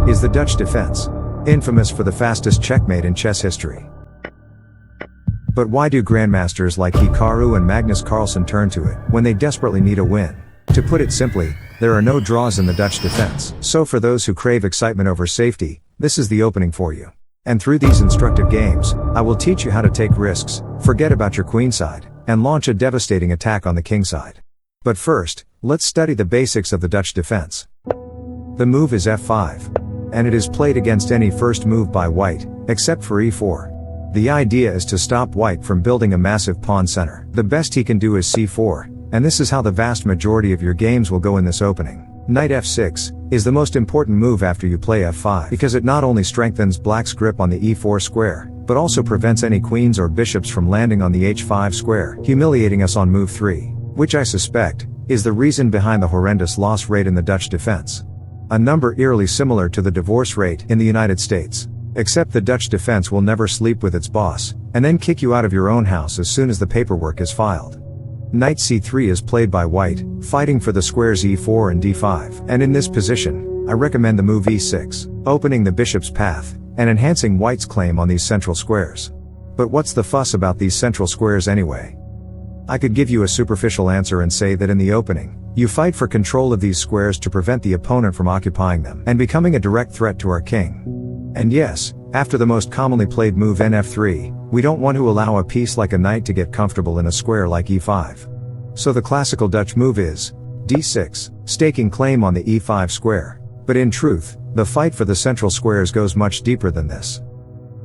is the Dutch defense, infamous for the fastest checkmate in chess history. But why do grandmasters like Hikaru and Magnus Carlsen turn to it when they desperately need a win? To put it simply, there are no draws in the Dutch defense. So for those who crave excitement over safety, this is the opening for you. And through these instructive games, I will teach you how to take risks, forget about your queenside, and launch a devastating attack on the kingside. But first, let's study the basics of the Dutch defense. The move is f5. And it is played against any first move by white, except for e4. The idea is to stop white from building a massive pawn center. The best he can do is c4, and this is how the vast majority of your games will go in this opening. Knight f6 is the most important move after you play f5 because it not only strengthens black's grip on the e4 square, but also prevents any queens or bishops from landing on the h5 square, humiliating us on move 3, which I suspect is the reason behind the horrendous loss rate in the Dutch defense. A number eerily similar to the divorce rate in the United States. Except the Dutch defense will never sleep with its boss, and then kick you out of your own house as soon as the paperwork is filed. Knight c3 is played by white, fighting for the squares e4 and d5. And in this position, I recommend the move e6, opening the bishop's path, and enhancing white's claim on these central squares. But what's the fuss about these central squares anyway? I could give you a superficial answer and say that in the opening, you fight for control of these squares to prevent the opponent from occupying them and becoming a direct threat to our king. And yes, after the most commonly played move nf3, we don't want to allow a piece like a knight to get comfortable in a square like e5. So the classical Dutch move is d6, staking claim on the e5 square. But in truth, the fight for the central squares goes much deeper than this.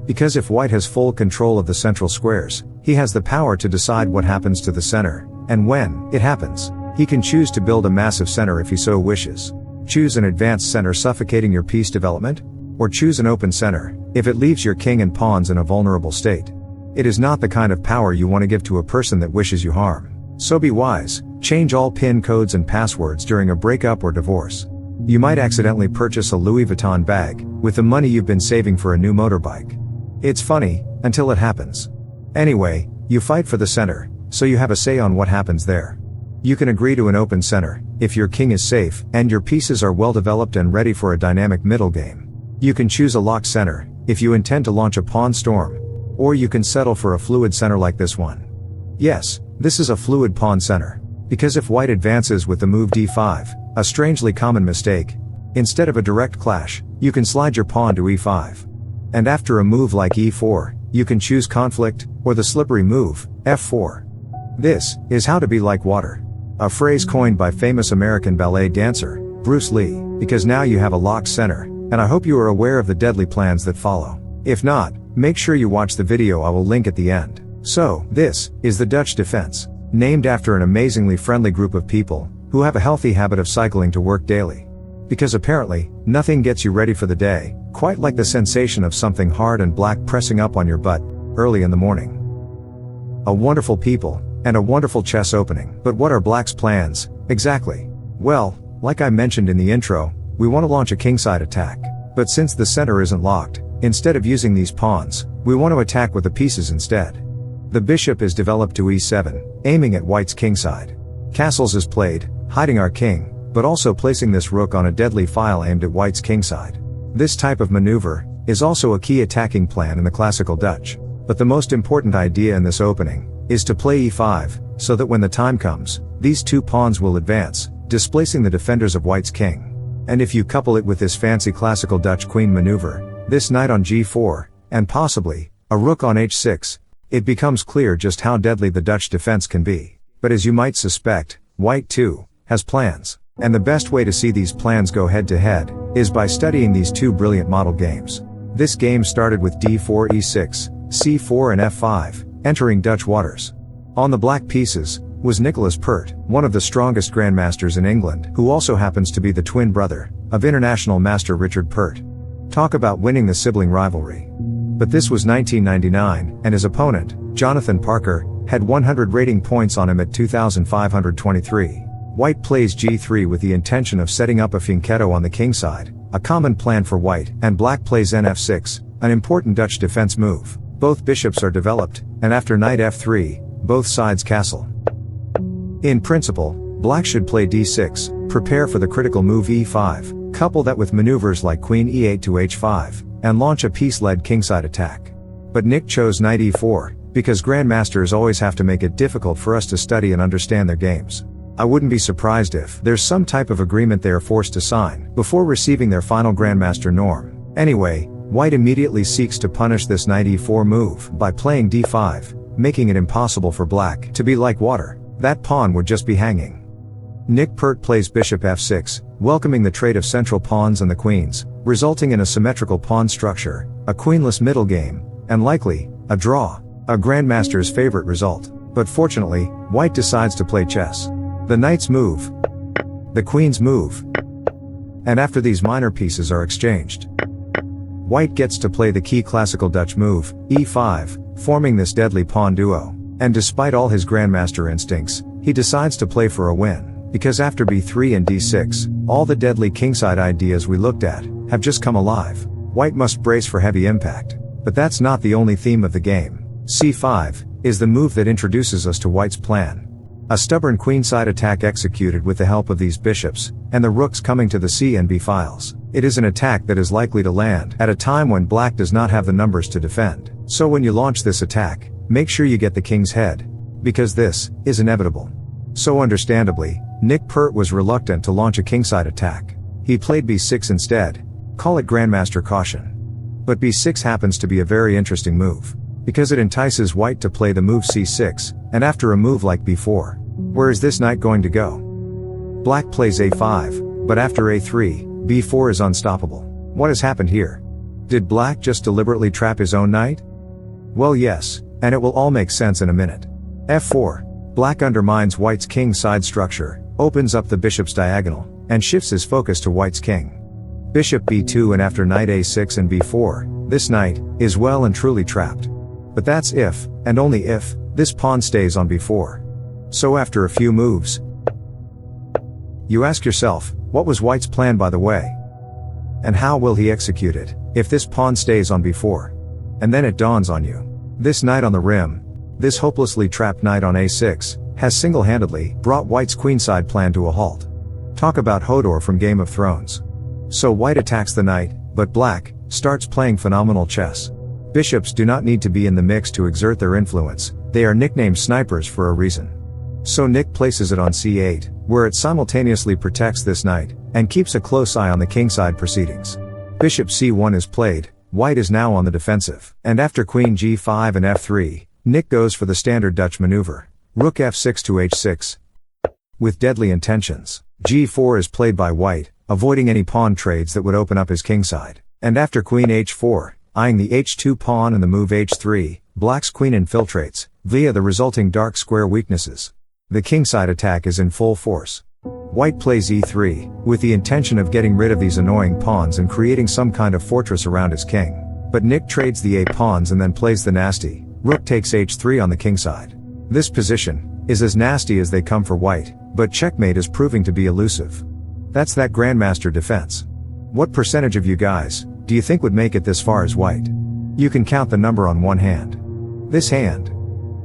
Because if white has full control of the central squares, he has the power to decide what happens to the center, and when it happens, he can choose to build a massive center if he so wishes. Choose an advanced center suffocating your piece development, or choose an open center, if it leaves your king and pawns in a vulnerable state. It is not the kind of power you want to give to a person that wishes you harm. So be wise, change all PIN codes and passwords during a breakup or divorce. You might accidentally purchase a Louis Vuitton bag, with the money you've been saving for a new motorbike. It's funny, until it happens. Anyway, you fight for the center, so you have a say on what happens there. You can agree to an open center, if your king is safe, and your pieces are well developed and ready for a dynamic middle game. You can choose a locked center, if you intend to launch a pawn storm. Or you can settle for a fluid center like this one. Yes, this is a fluid pawn center. Because if white advances with the move d5, a strangely common mistake, instead of a direct clash, you can slide your pawn to e5. And after a move like e4, you can choose conflict, or the slippery move, f4. This is how to be like water. A phrase coined by famous American ballet dancer, Bruce Lee, because now you have a locked center, and I hope you are aware of the deadly plans that follow. If not, make sure you watch the video I will link at the end. So, this is the Dutch defense, named after an amazingly friendly group of people, who have a healthy habit of cycling to work daily. Because apparently, nothing gets you ready for the day, quite like the sensation of something hard and black pressing up on your butt, early in the morning. A wonderful people, and a wonderful chess opening. But what are black's plans, exactly? Well, like I mentioned in the intro, we want to launch a kingside attack. But since the center isn't locked, instead of using these pawns, we want to attack with the pieces instead. The bishop is developed to e7, aiming at white's kingside. Castles is played, hiding our king, but also placing this rook on a deadly file aimed at white's kingside. This type of maneuver is also a key attacking plan in the classical Dutch. But the most important idea in this opening is to play e5, so that when the time comes, these two pawns will advance, displacing the defenders of white's king. And if you couple it with this fancy classical Dutch queen maneuver, this knight on g4, and possibly a rook on h6, it becomes clear just how deadly the Dutch defense can be. But as you might suspect, white too has plans. And the best way to see these plans go head to head is by studying these two brilliant model games. This game started with d4 e6, c4 and f5, entering Dutch waters. On the black pieces was Nicholas Pert, one of the strongest grandmasters in England, who also happens to be the twin brother of international master Richard Pert. Talk about winning the sibling rivalry. But this was 1999, and his opponent, Jonathan Parker, had 100 rating points on him at 2,523. White plays g3 with the intention of setting up a fianchetto on the kingside, a common plan for white, and black plays nf6, an important Dutch defense move. Both bishops are developed, and after knight f3, both sides castle. In principle, black should play d6, prepare for the critical move e5, Couple that with maneuvers like queen e8 to h5, and launch a piece-led kingside attack. But Nick chose knight e4, because grandmasters always have to make it difficult for us to study and understand their games. I wouldn't be surprised if there's some type of agreement they are forced to sign before receiving their final grandmaster norm. Anyway, white immediately seeks to punish this knight e4 move by playing d5, making it impossible for black to be like water. That pawn would just be hanging. Nick Pert plays bishop f6, welcoming the trade of central pawns and the queens, resulting in a symmetrical pawn structure, a queenless middle game, and likely, a draw. A grandmaster's favorite result. But fortunately, white decides to play chess. The knights move. The queens move. And after these minor pieces are exchanged, white gets to play the key classical Dutch move, e5, forming this deadly pawn duo. And despite all his grandmaster instincts, he decides to play for a win, because after b3 and d6, all the deadly kingside ideas we looked at have just come alive. White must brace for heavy impact. But that's not the only theme of the game. c5 is the move that introduces us to white's plan. A stubborn queenside attack executed with the help of these bishops, and the rooks coming to the c and b files. It is an attack that is likely to land at a time when black does not have the numbers to defend. So when you launch this attack, make sure you get the king's head. Because this is inevitable. So understandably, Nick Pert was reluctant to launch a kingside attack. He played b6 instead. Call it grandmaster caution. But b6 happens to be a very interesting move, because it entices white to play the move c6, and after a move like b4. Where is this knight going to go? Black plays a5, but after a3, b4 is unstoppable. What has happened here? Did black just deliberately trap his own knight? Well yes, and it will all make sense in a minute. f4. Black undermines white's king side structure, opens up the bishop's diagonal, and shifts his focus to white's king. Bishop b2 and after knight a6 and b4, this knight is well and truly trapped. But that's if, and only if, this pawn stays on b4. So after a few moves, you ask yourself, what was white's plan by the way? And how will he execute it, if this pawn stays on b4? And then it dawns on you. This knight on the rim, this hopelessly trapped knight on a6, has single-handedly brought white's queenside plan to a halt. Talk about Hodor from Game of Thrones. So white attacks the knight, but black starts playing phenomenal chess. Bishops do not need to be in the mix to exert their influence, they are nicknamed snipers for a reason. So Nick places it on c8, where it simultaneously protects this knight, and keeps a close eye on the kingside proceedings. Bishop c1 is played, white is now on the defensive, and after queen g5 and f3, Nick goes for the standard Dutch maneuver, rook f6 to h6. With deadly intentions, g4 is played by white, avoiding any pawn trades that would open up his kingside. And after queen h4, eyeing the h2 pawn and the move h3, black's queen infiltrates, via the resulting dark square weaknesses. The kingside attack is in full force. White plays e3, with the intention of getting rid of these annoying pawns and creating some kind of fortress around his king. But Nick trades the a pawns and then plays the nasty, rook takes h3 on the kingside. This position is as nasty as they come for white, but checkmate is proving to be elusive. That's that grandmaster defense. What percentage of you guys do you think would make it this far as white? You can count the number on one hand. This hand.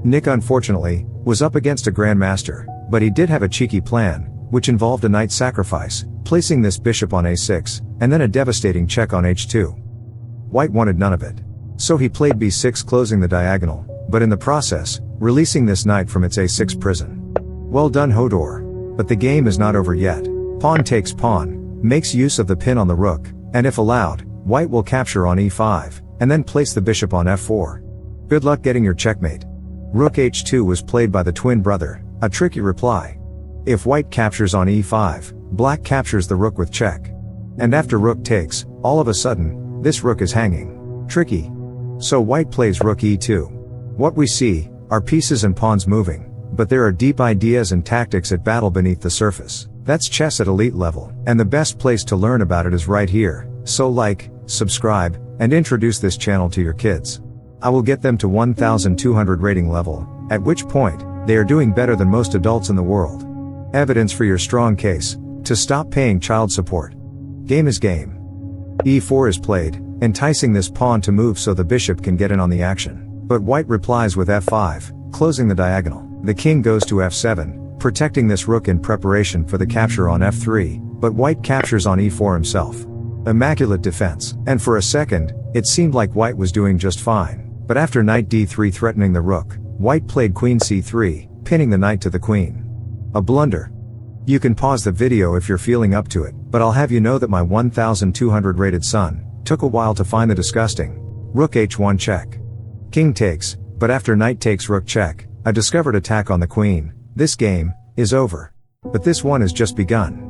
Nick unfortunately was up against a grandmaster, but he did have a cheeky plan, which involved a knight sacrifice, placing this bishop on a6, and then a devastating check on h2. White wanted none of it. So he played b6 closing the diagonal, but in the process, releasing this knight from its a6 prison. Well done Hodor. But the game is not over yet. Pawn takes pawn, makes use of the pin on the rook, and if allowed, white will capture on e5, and then place the bishop on f4. Good luck getting your checkmate. Rook h2 was played by the twin brother, a tricky reply. If white captures on e5, black captures the rook with check. And after rook takes, all of a sudden, this rook is hanging. Tricky. So white plays rook e2. What we see are pieces and pawns moving, but there are deep ideas and tactics at battle beneath the surface. That's chess at elite level, and the best place to learn about it is right here. So like, subscribe, and introduce this channel to your kids. I will get them to 1200 rating level, at which point, they are doing better than most adults in the world. Evidence for your strong case, to stop paying child support. Game is game. e4 is played, enticing this pawn to move so the bishop can get in on the action. But white replies with f5, closing the diagonal. The king goes to f7, protecting this rook in preparation for the capture on f3, but white captures on e4 himself. Immaculate defense, and for a second, it seemed like white was doing just fine. But after knight d3 threatening the rook, white played queen c3, pinning the knight to the queen. A blunder. You can pause the video if you're feeling up to it, but I'll have you know that my 1200 rated son took a while to find the disgusting rook h1 check. King takes, but after knight takes rook check, a discovered attack on the queen, this game is over. But this one has just begun.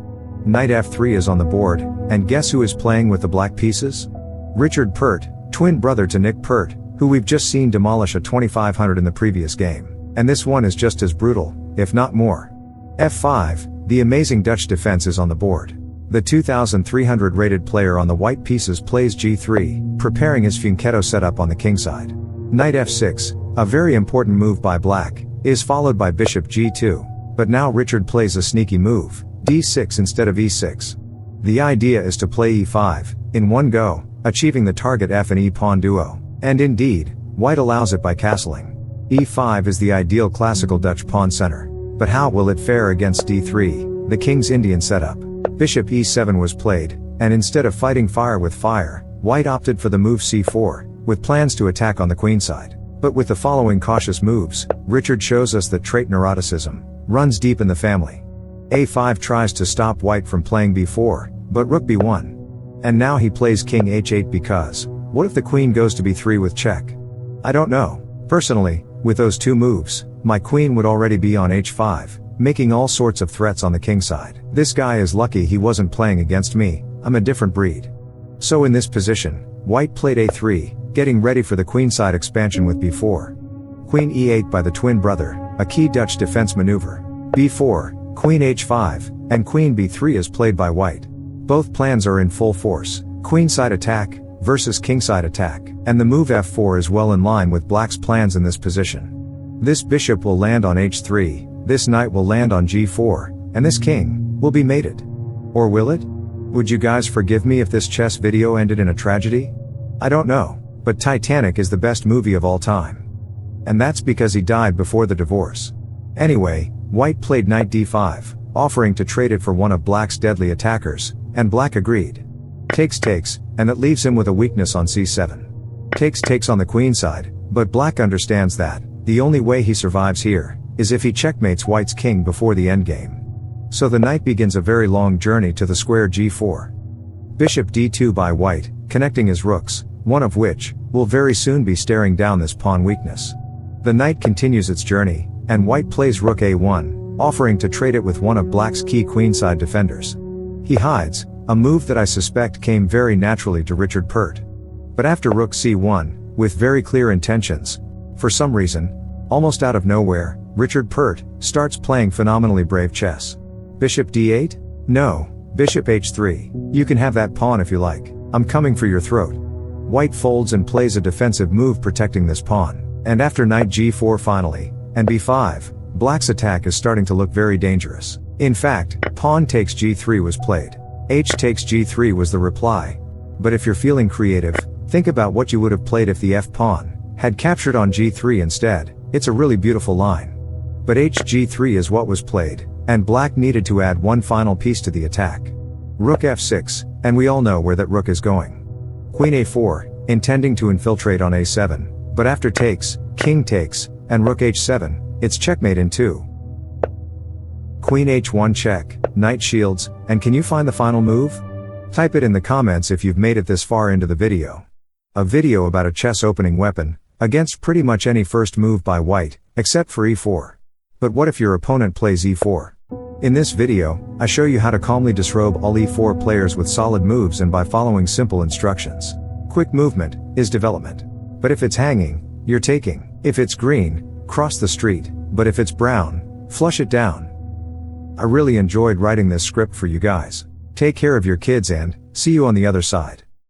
Knight f3 is on the board, and guess who is playing with the black pieces? Richard Pert, twin brother to Nick Pert, who we've just seen demolish a 2500 in the previous game. And this one is just as brutal, if not more. f5, the amazing Dutch defense is on the board. The 2300 rated player on the white pieces plays g3, preparing his fianchetto setup on the king side. Knight f6, a very important move by black, is followed by bishop g2, but now Richard plays a sneaky move, d6 instead of e6. The idea is to play e5, in one go, achieving the target f and e pawn duo, and indeed, white allows it by castling. e5 is the ideal classical Dutch pawn center, but how will it fare against d3, the king's Indian setup? Bishop e7 was played, and instead of fighting fire with fire, white opted for the move c4, with plans to attack on the queen side. But with the following cautious moves, Richard shows us that trait neuroticism runs deep in the family. a5 tries to stop white from playing b4, but rook b1. And now he plays king h8 because, what if the queen goes to b3 with check? I don't know. Personally, with those two moves, my queen would already be on h5, making all sorts of threats on the king side. This guy is lucky he wasn't playing against me, I'm a different breed. So in this position, white played a3, getting ready for the queenside expansion with b4. Queen e8 by the twin brother, a key Dutch defense maneuver. b4, queen h5, and queen b3 is played by white. Both plans are in full force, queenside attack versus kingside attack, and the move f4 is well in line with black's plans in this position. This bishop will land on h3, this knight will land on g4, and this king will be mated. Or will it? Would you guys forgive me if this chess video ended in a tragedy? I don't know, but Titanic is the best movie of all time. And that's because he died before the divorce. Anyway, white played knight d5, offering to trade it for one of black's deadly attackers, and black agreed. Takes, and that leaves him with a weakness on c7. Takes on the queen side, but black understands that the only way he survives here is if he checkmates white's king before the endgame. So the knight begins a very long journey to the square g4. Bishop d2 by white, connecting his rooks, one of which will very soon be staring down this pawn weakness. The knight continues its journey, and white plays rook a1, offering to trade it with one of black's key queenside defenders. He hides, a move that I suspect came very naturally to Richard Pert. But after rook c1, with very clear intentions, for some reason, almost out of nowhere, Richard Pert starts playing phenomenally brave chess. Bishop d8? No, bishop h3. You can have that pawn if you like. I'm coming for your throat. White folds and plays a defensive move protecting this pawn. And after knight g4 finally, and b5, black's attack is starting to look very dangerous. In fact, pawn takes g3 was played. H takes g3 was the reply. But if you're feeling creative, think about what you would have played if the f-pawn had captured on g3 instead. It's a really beautiful line. But hg3 is what was played, and black needed to add one final piece to the attack. Rook f6, and we all know where that rook is going. Queen a4, intending to infiltrate on a7, but after takes, king takes, and rook h7, it's checkmate in 2. Queen h1 check, knight shields, and can you find the final move? Type it in the comments if you've made it this far into the video. A video about a chess opening weapon, against pretty much any first move by white, except for e4. But what if your opponent plays e4? In this video, I show you how to calmly disrobe all e4 players with solid moves and by following simple instructions. Quick movement is development. But if it's hanging, you're taking. If it's green, cross the street, but if it's brown, flush it down. I really enjoyed writing this script for you guys. Take care of your kids and see you on the other side.